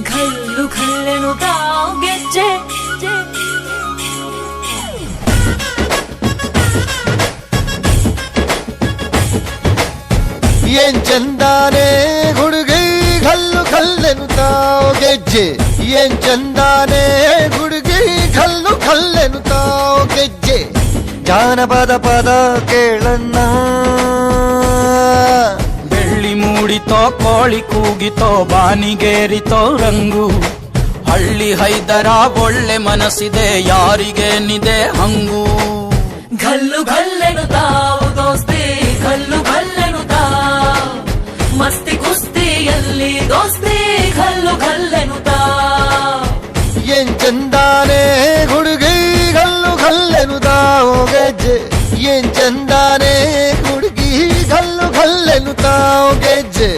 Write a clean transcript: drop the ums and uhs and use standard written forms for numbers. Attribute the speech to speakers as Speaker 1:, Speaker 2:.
Speaker 1: ఘల్లు ఘల్లెను తావుಗೆజ్జೆ
Speaker 2: ಏನ್ ಚಂದಾನೆ ಹುಡುಗಿ ಘಲ್ಲು ಘಲ್ಲೆನು ತಾವುಗೆಜ್ಜೆ ಏನ್ ಚಂದಾನೆ ಹುಡುಗಿ ಘಲ್ಲು ಘಲ್ಲೆನು ತಾವುಗೆಜ್ಜೆ ಜಾನಪದ ಪದ ಕೇಳನ್ನ
Speaker 3: ಬೆಳ್ಳಿ ಮೂಡಿತೋ ಕೋಳಿ ಕೂಗಿತೋ ಬಾನಿಗೇರಿತೋ ರಂಗು ಹಳ್ಳಿ ಹೈದರ ಒಳ್ಳೆ ಮನಸ್ಸಿದೆ ಯಾರಿಗೇನಿದೆ ಹಂಗು
Speaker 1: ಘಲ್ಲು ಘಲ್ಲೆನು ತಾವು ದೋಸ್ತಿ ಘಲ್ಲು ಘಲ್ಲೆನು ತಾವ್ ಮಸ್ತಿ ಕುಸ್ತಿಯಲ್ಲಿ ದೋಸ್ತಿ ಘಲ್ಲು ಘಲ್ಲೆನು ತಾವ್
Speaker 2: ಏನ್ ಚಂದಾನೆ ಹುಡುಗಿ ಘಲ್ಲು ಘಲ್ಲೆನು ತಾವುಗೆಜ್ಜೆ ಏನ್ ಚಂದಾನೆ ಹುಡುಗಿ ಘಲ್ಲು ಘಲ್ಲೆನು ತಾವುಗೆಜ್ಜೆ